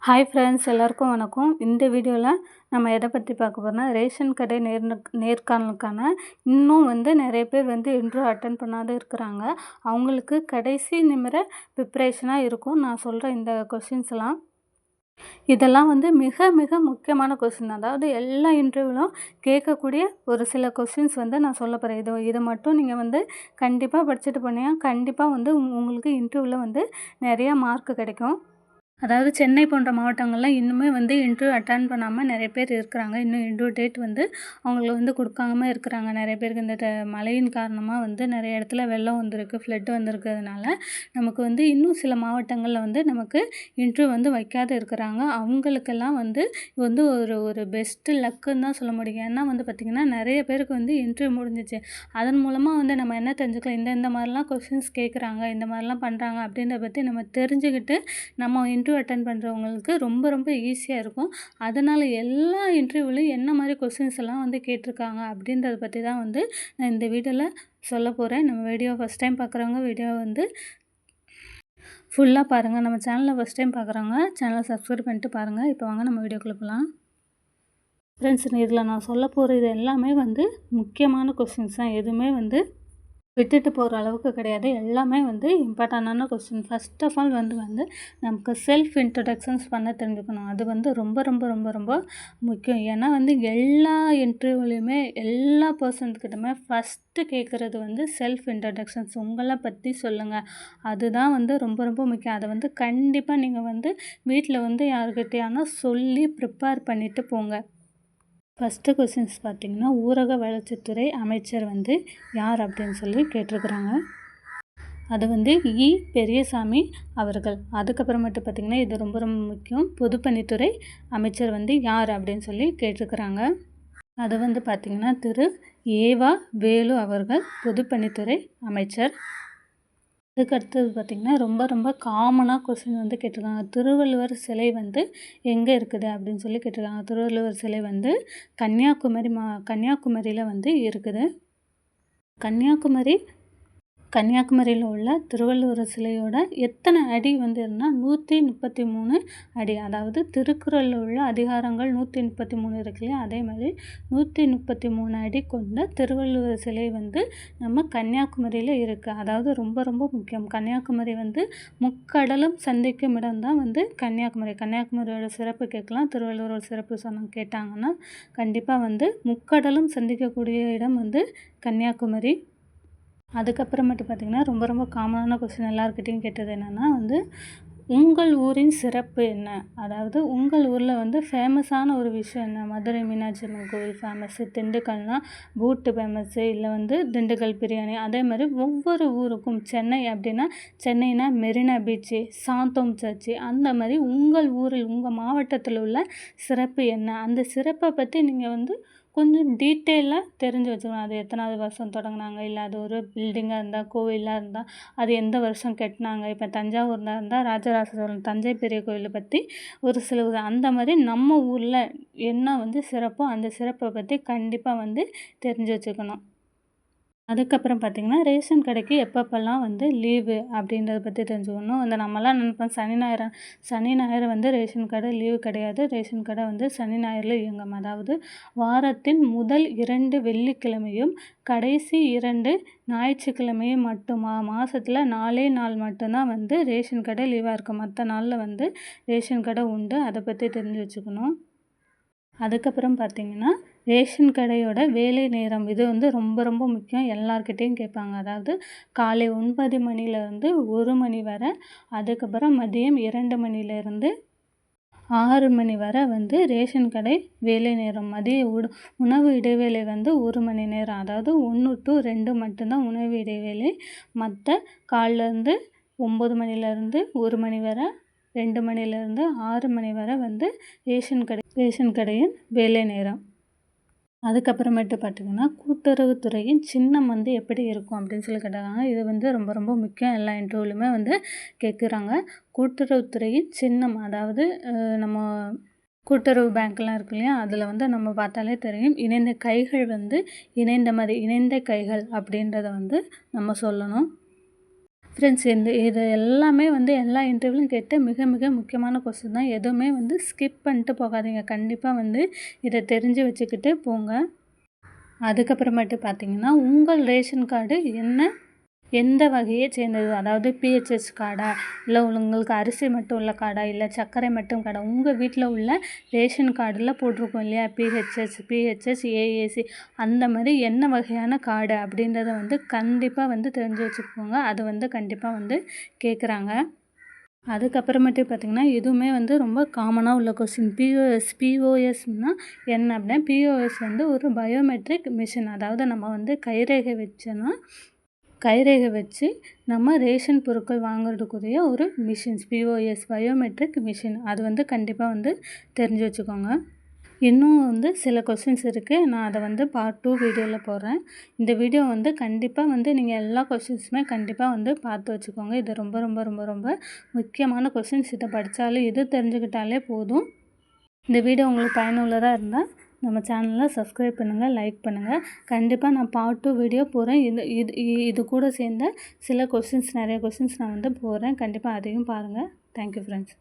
Hi friends, எல்லாருக்கும் வணக்கம். இந்த வீடியோவில் நம்ம எதை பற்றி பார்க்க போகிறோம்னா, ரேஷன் கடை நேர்காணலுக்கான இன்னும் நிறைய பேர் இன்டர்வியூ அட்டன் பண்ணாத இருக்கிறாங்க. அவங்களுக்கு கடைசி நிமிட ப்ரிப்ரேஷனாக இருக்கும் நான் சொல்கிற இந்த கொஷின்ஸ்லாம். இதெல்லாம் மிக மிக முக்கியமான கொஷின். அதாவது எல்லா இன்டர்வியூவிலும் கேட்கக்கூடிய ஒரு சில கொஷின்ஸ் நான் சொல்ல போகிறேன். இதை மட்டும் நீங்கள் கண்டிப்பாக படிச்சுட்டு போனீங்கன்னா கண்டிப்பாக உங்களுக்கு இன்டர்வியூவில் நிறையா மார்க் கிடைக்கும். அதாவது சென்னை போன்ற மாவட்டங்கள்லாம் இன்னுமே இன்டர்வியூ அட்டன் பண்ணாமல் நிறைய பேர் இருக்கிறாங்க. இன்னும் இன்டர்வியூ டேட் அவங்களுக்கு கொடுக்காம இருக்கிறாங்க. நிறைய பேருக்கு இந்த மழையின் காரணமாக நிறைய இடத்துல வெள்ளம் வந்திருக்கு, ஃப்ளட் வந்திருக்கிறதுனால நமக்கு இன்னும் சில மாவட்டங்களில் நமக்கு இன்டர்வியூ வைக்காத இருக்கிறாங்க. அவங்களுக்கெல்லாம் ஒரு பெஸ்ட்டு லக்குன்னு தான் சொல்ல முடியும். ஏன்னா பார்த்திங்கன்னா நிறைய பேருக்கு இன்டர்வியூ முடிஞ்சிச்சு. அதன் மூலமாக நம்ம என்ன தெரிஞ்சுக்கலாம், இந்த மாதிரிலாம் கொஷின்ஸ் கேட்குறாங்க, இந்த மாதிரிலாம் பண்ணுறாங்க அப்படின்றத பற்றி நம்ம தெரிஞ்சுக்கிட்டு நம்ம இன்டர்வியூ அட்டன் பண்ணுறவங்களுக்கு ரொம்ப ரொம்ப ஈஸியாக இருக்கும். அதனால் எல்லா இன்டர்வியூலையும் என்ன மாதிரி கொஸ்டின்ஸ் எல்லாம் கேட்டிருக்காங்க அப்படின்றத பற்றி தான் நான் இந்த வீடியோவில் சொல்ல போகிறேன். நம்ம வீடியோ ஃபஸ்ட் டைம் பார்க்குறவங்க வீடியோ ஃபுல்லாக பாருங்கள். நம்ம சேனலில் ஃபஸ்ட் டைம் பார்க்குறவங்க சேனலை சப்ஸ்கிரைப் பண்ணிட்டு பாருங்கள். இப்போ வாங்க நம்ம வீடியோக்குள்ளே போகலாம். ஃப்ரெண்ட்ஸ், இதில் நான் சொல்ல போகிறது எல்லாமே முக்கியமான கொஸ்டின்ஸ் தான். எதுவுமே விட்டுட்டு போகிற அளவுக்கு கிடையாது. எல்லாமே இம்பார்ட்டண்டான கொஸ்டின். ஃபஸ்ட் ஆஃப் ஆல் நமக்கு செல்ஃப் இன்ட்ரடக்ஷன்ஸ் பண்ண தெரிஞ்சுக்கணும். அது ரொம்ப ரொம்ப ரொம்ப ரொம்ப முக்கியம். ஏன்னா எல்லா இன்டர்வியூலையுமே எல்லா பர்சன்ஸ்கிட்டமே ஃபஸ்ட்டு கேட்குறது செல்ஃப் இன்ட்ரடக்ஷன்ஸ். உங்களை பற்றி சொல்லுங்கள். அதுதான் ரொம்ப ரொம்ப முக்கியம். அதை கண்டிப்பாக நீங்கள் வீட்டில் யாருக்கிட்டையானா சொல்லி ப்ரிப்பேர் பண்ணிவிட்டு போங்க. ஃபஸ்ட்டு கொஸ்டின்ஸ் பார்த்திங்கன்னா, ஊரக வளர்ச்சித்துறை அமைச்சர் யார் அப்படின்னு சொல்லி கேட்டிருக்கிறாங்க. அது பெரியசாமி அவர்கள். அதுக்கப்புறமேட்டு பார்த்திங்கன்னா, இது ரொம்ப ரொம்ப முக்கியம், பொதுப்பணித்துறை அமைச்சர் யார் அப்படின்னு சொல்லி கேட்டிருக்கிறாங்க. அது பார்த்திங்கன்னா திரு ஏவா வேலு அவர்கள், பொதுப்பணித்துறை அமைச்சர். அதுக்கடுத்தது பார்த்திங்கன்னா ரொம்ப ரொம்ப காமனாக கொஸ்டின் கேட்டிருக்காங்க. திருவள்ளுவர் சிலை எங்கே இருக்குது அப்படின்னு சொல்லி கேட்டிருக்காங்க. திருவள்ளுவர் சிலை கன்னியாகுமரியில் இருக்குது. கன்னியாகுமரியில் உள்ள திருவள்ளுவர் சிலையோட எத்தனை அடி இருந்தால் 133 அடி. அதாவது திருக்குறளில் உள்ள அதிகாரங்கள் 133 இருக்கு இல்லையா, அதே மாதிரி 133 அடி கொண்ட திருவள்ளுவர் சிலை நம்ம கன்னியாகுமரியில் இருக்குது. அதாவது ரொம்ப ரொம்ப முக்கியம். கன்னியாகுமரி முக்கடலும் சந்திக்கும் இடம் தான் கன்னியாகுமரியோட சிறப்பு கேட்கலாம். திருவள்ளுவரோட சிறப்பு கேட்டாங்கன்னா கண்டிப்பாக முக்கடலும் சந்திக்கக்கூடிய இடம் கன்னியாகுமரி. அதுக்கப்புறமேட்டு பார்த்திங்கன்னா ரொம்ப ரொம்ப காமனான கொஸ்டின் எல்லாருக்கிட்டையும் கேட்டது என்னென்னா உங்கள் ஊரின் சிறப்பு என்ன. அதாவது உங்கள் ஊரில் ஃபேமஸான ஒரு விஷயம் என்ன. மதுரை மீனாட்சி அம்மன் கோவில் ஃபேமஸ்ஸு, திண்டுக்கல்னால் பூட்டு ஃபேமஸ்ஸு, இல்லை திண்டுக்கல் பிரியாணி. அதே மாதிரி ஒவ்வொரு ஊருக்கும் சென்னை அப்படின்னா சென்னைனா மெரினா பீச்சு, சாந்தோம் சர்ச்சு, அந்த மாதிரி உங்கள் ஊரில் உங்கள் மாவட்டத்தில் உள்ள சிறப்பு என்ன. அந்த சிறப்பை பற்றி நீங்கள் கொஞ்சம் டீட்டெயிலாக தெரிஞ்சு வச்சுக்கணும். அது எத்தனாவது வருஷம் தொடங்கினாங்க, இல்லை அது ஒரு பில்டிங்காக இருந்தால், கோவிலாக இருந்தால் அது எந்த வருஷம் கட்டினாங்க. இப்போ தஞ்சாவூர்னா இருந்தால் ராஜராஜ சோழன் தஞ்சை பெரிய கோவிலை பற்றி ஒரு சில அந்த மாதிரி நம்ம ஊரில் என்ன சிறப்போ அந்த சிறப்பை பற்றி கண்டிப்பாக தெரிஞ்சு வச்சுக்கணும். அதுக்கப்புறம் பார்த்திங்கன்னா, ரேஷன் கடைக்கு எப்பப்பெல்லாம் லீவு அப்படின்றத பற்றி தெரிஞ்சுக்கணும். நம்மலாம் நினைப்போம் சனி ஞாயிறு ரேஷன் கடை லீவு கிடையாது. ரேஷன் கடை சனி ஞாயிறில் இயங்கும். அதாவது வாரத்தின் முதல் 2 வெள்ளிக்கிழமையும் கடைசி 2 ஞாயிற்றுக்கிழமையும் மட்டுமா. மாதத்தில் 4 நாள் மட்டும்தான் ரேஷன் கடை லீவாக இருக்கும். மற்ற நாளில் ரேஷன் கடை உண்டு. அதை பற்றி தெரிஞ்சு வச்சுக்கணும். அதுக்கப்புறம் பார்த்திங்கன்னா, ரேஷன் கடையோட வேலை நேரம் இது ரொம்ப ரொம்ப முக்கியம். எல்லார்கிட்டையும் கேட்பாங்க. அதாவது காலை 9 மணிலேருந்து 1 மணி வரை, அதுக்கப்புறம் மதியம் 2 மணிலேருந்து 6 மணி வரை ரேஷன் கடை வேலை நேரம். மதிய உணவு இடைவேளை 1 மணி நேரம். அதாவது 1 to 2 மட்டும்தான் உணவு இடைவேளை. மற்ற காலிலேருந்து 9 மணிலேருந்து 1 மணி வரை, 2 மணிலேருந்து 6 மணி வரை ரேஷன் கடையின் வேலை நேரம். அதுக்கப்புறமேட்டு பார்த்திங்கன்னா, கூட்டுறவுத்துறையின் சின்னம் எப்படி இருக்கும் அப்படின்னு சொல்லி கேட்டாங்க. இது ரொம்ப ரொம்ப முக்கியம். எல்லா இன்டர்வியூலையுமே கேட்குறாங்க. கூட்டுறவுத்துறையின் சின்னம், அதாவது நம்ம கூட்டுறவு பேங்க்லாம் இருக்கு இல்லையா, அதில் நம்ம பார்த்தாலே தெரியும். இணைந்த கைகள் இணைந்த கைகள் அப்படின்றத நம்ம சொல்லணும். ஃப்ரெண்ட்ஸ் இது எல்லாமே வந்து எல்லா இன்டர்வியூலையும் கேட்ட மிக மிக முக்கியமான கொஸ்டின் தான். எதுவுமே வந்து ஸ்கிப் பண்ணிட்டு போகாதீங்க. கண்டிப்பாக வந்து இதை தெரிஞ்சு வச்சுக்கிட்டு போங்க. அதுக்கப்புறமேட்டு பார்த்தீங்கன்னா, உங்கள் ரேஷன் கார்டு எந்த வகையை சேர்ந்தது, அதாவது பிஹெச்எஸ் கார்டா, இல்லை உங்களுக்கு அரிசி மட்டும் உள்ள கார்டா, இல்லை சர்க்கரை மட்டும் கார்டா, உங்கள் வீட்டில் உள்ள ரேஷன் கார்டில் போட்டிருக்கோம் இல்லையா, பிஹெச்எஸ், ஏஏசி, அந்த மாதிரி என்ன வகையான கார்டு அப்படின்றத வந்து கண்டிப்பாக வந்து தெரிஞ்சு வச்சுக்கோங்க. அது வந்து கண்டிப்பாக வந்து கேட்குறாங்க. அதுக்கப்புறமேட்டு பார்த்திங்கன்னா, இதுவுமே வந்து ரொம்ப காமனாக உள்ள கொஸ்டின். பிஓஎஸ்னால் என்ன அப்படின்னா, பிஓஎஸ் வந்து ஒரு பயோமெட்ரிக் மிஷின். அதாவது நம்ம வந்து கைரேகை வச்சு நம்ம ரேஷன் பொருட்கள் வாங்குறதுக்குரிய ஒரு மிஷின்ஸ். POS biometric machine. அது வந்து கண்டிப்பாக வந்து தெரிஞ்சு வச்சுக்கோங்க. இன்னும் வந்து சில கொஸ்டின்ஸ் இருக்குது. நான் அதை வந்து பார்ட் 2 வீடியோவில் போடுறேன். இந்த வீடியோ வந்து கண்டிப்பாக வந்து நீங்கள் எல்லா கொஸ்டின்ஸுமே கண்டிப்பாக வந்து பார்த்து வச்சுக்கோங்க. இது ரொம்ப ரொம்ப ரொம்ப ரொம்ப முக்கியமான கொஸ்டின்ஸ். இதை படித்தாலே இது தெரிஞ்சுக்கிட்டாலே போதும். இந்த வீடியோ உங்களுக்கு பயனுள்ளதாக இருந்தால் நம்ம சேனலை சப்ஸ்கிரைப் பண்ணுங்கள், லைக் பண்ணுங்கள். கண்டிப்பாக நான் பார்ட் 2 வீடியோ போடுறேன். இது கூட சேர்ந்த சில கொஸ்டின்ஸ், நிறைய கொஸ்டின்ஸ் நான் வந்து போடுறேன். கண்டிப்பாக அதையும் பாருங்கள். Thank you friends.